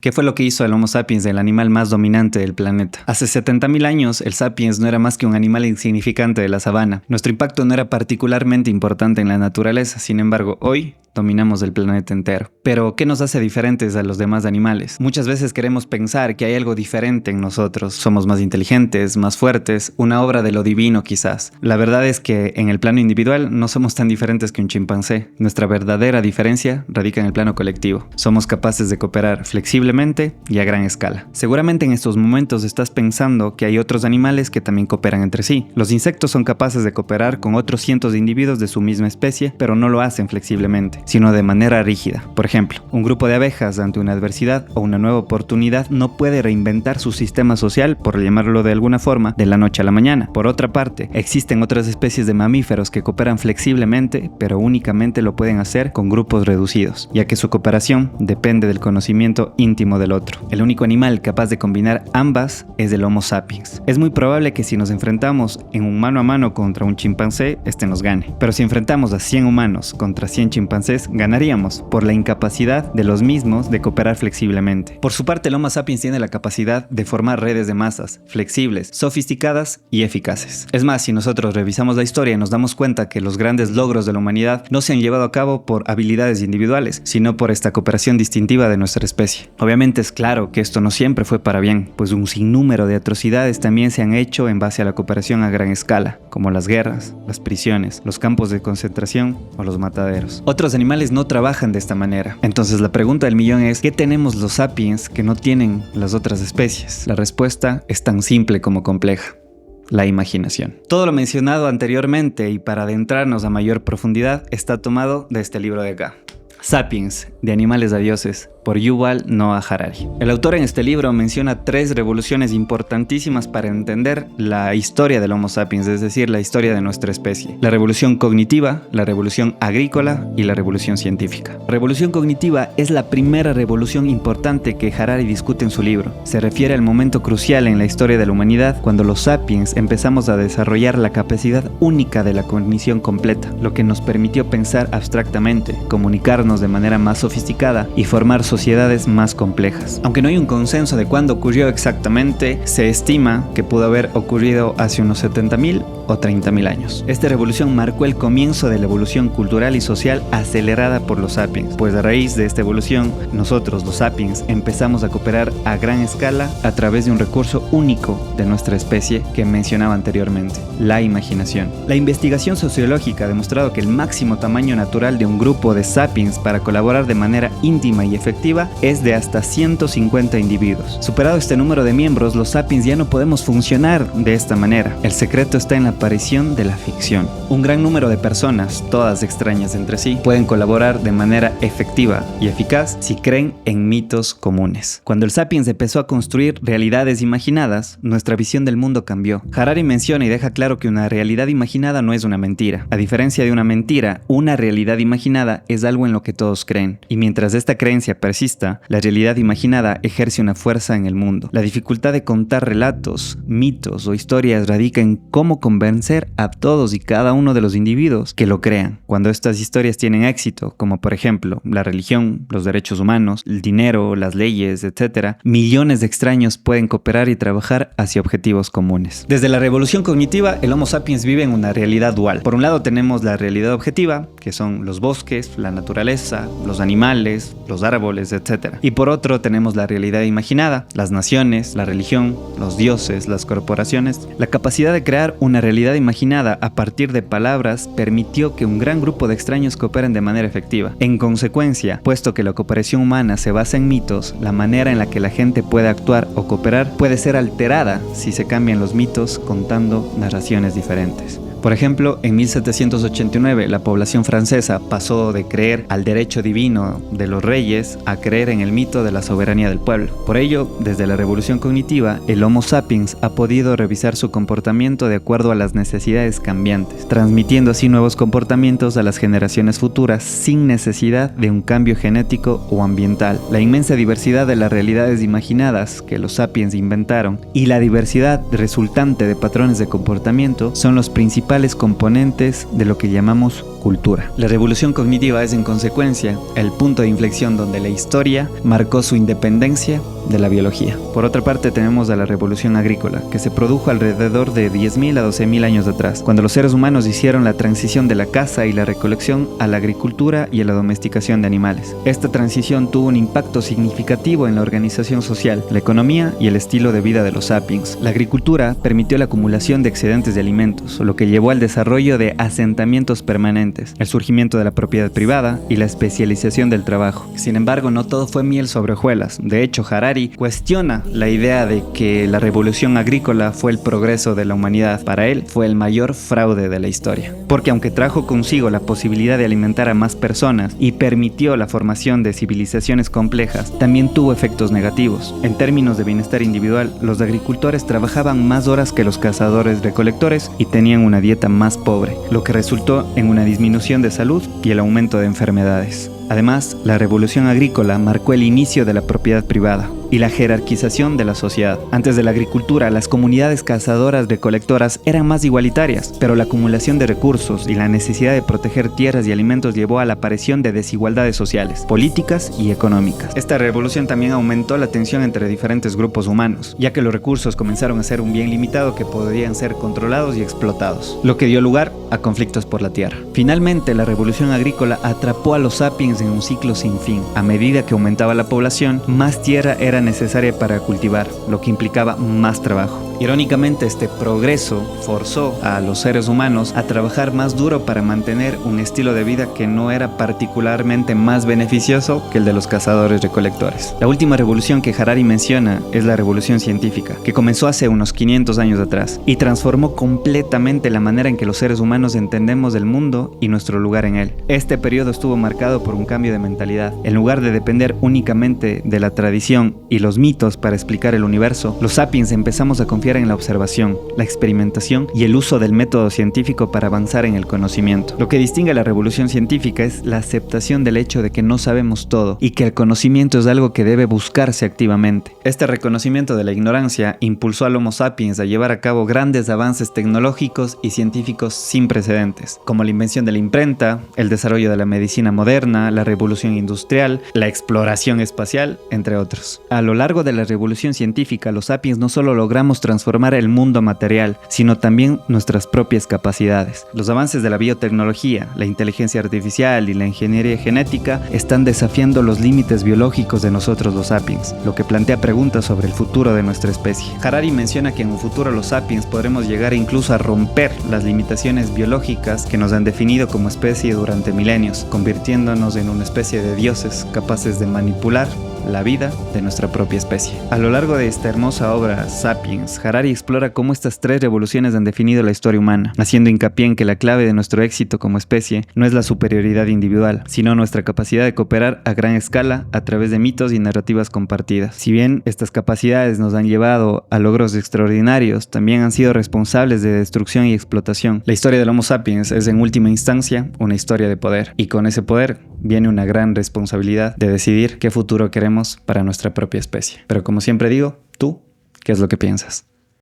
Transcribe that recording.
¿Qué fue lo que hizo al Homo sapiens el animal más dominante del planeta? Hace 70.000 años, el sapiens no era más que un animal insignificante de la sabana. Nuestro impacto no era particularmente importante en la naturaleza, sin embargo, hoy dominamos el planeta entero. Pero, ¿qué nos hace diferentes a los demás animales? Muchas veces queremos pensar que hay algo diferente en nosotros. Somos más inteligentes, más fuertes, una obra de lo divino quizás. La verdad es que en el plano individual no somos tan diferentes que un chimpancé. Nuestra verdadera diferencia radica en el plano colectivo. Somos capaces de cooperar flexiblemente y a gran escala. Seguramente en estos momentos estás pensando que hay otros animales que también cooperan entre sí. Los insectos son capaces de cooperar con otros cientos de individuos de su misma especie, pero no lo hacen flexiblemente, sino de manera rígida. Por ejemplo, un grupo de abejas ante una adversidad o una nueva oportunidad no puede reinventar su sistema social, por llamarlo de alguna forma, de la noche a la mañana. Por otra parte, existen otras especies de mamíferos que cooperan flexiblemente, pero únicamente lo pueden hacer con grupos reducidos, ya que su cooperación depende del conocimiento íntimo del otro. El único animal capaz de combinar ambas es el Homo sapiens. Es muy probable que si nos enfrentamos en un mano a mano contra un chimpancé, este nos gane. Pero si enfrentamos a 100 humanos contra 100 chimpancés, ganaríamos por la incapacidad de los mismos de cooperar flexiblemente. Por su parte, el Homo sapiens tiene la capacidad de formar redes de masas, flexibles, sofisticadas y eficaces. Es más, si nosotros revisamos la historia, nos damos cuenta que los grandes logros de la humanidad no se han llevado a cabo por habilidades individuales, sino por esta cooperación distintiva de nuestra especie. Obviamente es claro que esto no siempre fue para bien, pues un sinnúmero de atrocidades también se han hecho en base a la cooperación a gran escala, como las guerras, las prisiones, los campos de concentración o los mataderos. Otros animales no trabajan de esta manera. Entonces la pregunta del millón es, ¿qué tenemos los sapiens que no tienen las otras especies? La respuesta es tan simple como compleja: la imaginación. Todo lo mencionado anteriormente, y para adentrarnos a mayor profundidad, está tomado de este libro de acá, Sapiens, de animales a dioses, por Yuval Noah Harari. El autor en este libro menciona 3 revoluciones importantísimas para entender la historia del Homo sapiens, es decir, la historia de nuestra especie: la revolución cognitiva, la revolución agrícola y la revolución científica. Revolución cognitiva es la primera revolución importante que Harari discute en su libro. Se refiere al momento crucial en la historia de la humanidad cuando los sapiens empezamos a desarrollar la capacidad única de la cognición completa, lo que nos permitió pensar abstractamente, comunicarnos de manera más sofisticada y formar sociedades más complejas. Aunque no hay un consenso de cuándo ocurrió exactamente, se estima que pudo haber ocurrido hace unos 70.000 o 30.000 años. Esta revolución marcó el comienzo de la evolución cultural y social acelerada por los sapiens, pues a raíz de esta evolución, nosotros los sapiens empezamos a cooperar a gran escala a través de un recurso único de nuestra especie que mencionaba anteriormente: la imaginación. La investigación sociológica ha demostrado que el máximo tamaño natural de un grupo de sapiens para colaborar de manera íntima y efectiva es de hasta 150 individuos. Superado este número de miembros, los sapiens ya no podemos funcionar de esta manera. El secreto está en la aparición de la ficción. Un gran número de personas, todas extrañas entre sí, pueden colaborar de manera efectiva y eficaz si creen en mitos comunes. Cuando el sapiens empezó a construir realidades imaginadas, nuestra visión del mundo cambió. Harari menciona y deja claro que una realidad imaginada no es una mentira. A diferencia de una mentira, una realidad imaginada es algo en lo que todos creen. Y mientras esta creencia persista, la realidad imaginada ejerce una fuerza en el mundo. La dificultad de contar relatos, mitos o historias radica en cómo convencer a todos y cada uno de los individuos que lo crean. Cuando estas historias tienen éxito, como por ejemplo la religión, los derechos humanos, el dinero, las leyes, etc., millones de extraños pueden cooperar y trabajar hacia objetivos comunes. Desde la revolución cognitiva, el Homo sapiens vive en una realidad dual. Por un lado tenemos la realidad objetiva, que son los bosques, la naturaleza, los animales, los árboles, etc. Y por otro tenemos la realidad imaginada, las naciones, la religión, los dioses, las corporaciones. La capacidad de crear una realidad imaginada a partir de palabras permitió que un gran grupo de extraños cooperen de manera efectiva. En consecuencia, puesto que la cooperación humana se basa en mitos, la manera en la que la gente puede actuar o cooperar puede ser alterada si se cambian los mitos contando narraciones diferentes. Por ejemplo, en 1789 la población francesa pasó de creer al derecho divino de los reyes a creer en el mito de la soberanía del pueblo. Por ello, desde la revolución cognitiva, el Homo sapiens ha podido revisar su comportamiento de acuerdo a las necesidades cambiantes, transmitiendo así nuevos comportamientos a las generaciones futuras sin necesidad de un cambio genético o ambiental. La inmensa diversidad de las realidades imaginadas que los sapiens inventaron y la diversidad resultante de patrones de comportamiento son los principales principales componentes de lo que llamamos cultura. La revolución cognitiva es, en consecuencia, el punto de inflexión donde la historia marcó su independencia de la biología. Por otra parte, tenemos a la revolución agrícola, que se produjo alrededor de 10.000 a 12.000 años atrás, cuando los seres humanos hicieron la transición de la caza y la recolección a la agricultura y a la domesticación de animales. Esta transición tuvo un impacto significativo en la organización social, la economía y el estilo de vida de los sapiens. La agricultura permitió la acumulación de excedentes de alimentos, lo que llevó al desarrollo de asentamientos permanentes, el surgimiento de la propiedad privada y la especialización del trabajo. Sin embargo, no todo fue miel sobre hojuelas. De hecho, Harari cuestiona la idea de que la revolución agrícola fue el progreso de la humanidad. Para él, fue el mayor fraude de la historia. Porque aunque trajo consigo la posibilidad de alimentar a más personas y permitió la formación de civilizaciones complejas, también tuvo efectos negativos. En términos de bienestar individual, los agricultores trabajaban más horas que los cazadores-recolectores y tenían una dieta más pobre, lo que resultó en una disminución de salud y el aumento de enfermedades. Además, la revolución agrícola marcó el inicio de la propiedad privada y la jerarquización de la sociedad. Antes de la agricultura, las comunidades cazadoras-recolectoras eran más igualitarias, pero la acumulación de recursos y la necesidad de proteger tierras y alimentos llevó a la aparición de desigualdades sociales, políticas y económicas. Esta revolución también aumentó la tensión entre diferentes grupos humanos, ya que los recursos comenzaron a ser un bien limitado que podían ser controlados y explotados, lo que dio lugar a conflictos por la tierra. Finalmente, la revolución agrícola atrapó a los sapiens en un ciclo sin fin. A medida que aumentaba la población, más tierra era necesaria para cultivar, lo que implicaba más trabajo. Irónicamente, este progreso forzó a los seres humanos a trabajar más duro para mantener un estilo de vida que no era particularmente más beneficioso que el de los cazadores-recolectores. La última revolución que Harari menciona es la revolución científica, que comenzó hace unos 500 años atrás y transformó completamente la manera en que los seres humanos entendemos el mundo y nuestro lugar en él. Este periodo estuvo marcado por un cambio de mentalidad. En lugar de depender únicamente de la tradición y los mitos para explicar el universo, los sapiens empezamos a confiar en la observación, la experimentación y el uso del método científico para avanzar en el conocimiento. Lo que distingue a la revolución científica es la aceptación del hecho de que no sabemos todo y que el conocimiento es algo que debe buscarse activamente. Este reconocimiento de la ignorancia impulsó al Homo sapiens a llevar a cabo grandes avances tecnológicos y científicos sin precedentes, como la invención de la imprenta, el desarrollo de la medicina moderna, la revolución industrial, la exploración espacial, entre otros. A lo largo de la revolución científica, los sapiens no solo logramos transformar el mundo material, sino también nuestras propias capacidades. Los avances de la biotecnología, la inteligencia artificial y la ingeniería genética están desafiando los límites biológicos de nosotros los sapiens, lo que plantea preguntas sobre el futuro de nuestra especie. Harari menciona que en un futuro los sapiens podremos llegar incluso a romper las limitaciones biológicas que nos han definido como especie durante milenios, convirtiéndonos en una especie de dioses capaces de manipular la vida de nuestra propia especie. A lo largo de esta hermosa obra, Sapiens, Harari explora cómo estas tres revoluciones han definido la historia humana, haciendo hincapié en que la clave de nuestro éxito como especie no es la superioridad individual, sino nuestra capacidad de cooperar a gran escala a través de mitos y narrativas compartidas. Si bien estas capacidades nos han llevado a logros extraordinarios, también han sido responsables de destrucción y explotación. La historia del Homo sapiens es en última instancia una historia de poder, y con ese poder viene una gran responsabilidad de decidir qué futuro queremos para nuestra propia especie. Pero como siempre digo, ¿tú qué es lo que piensas?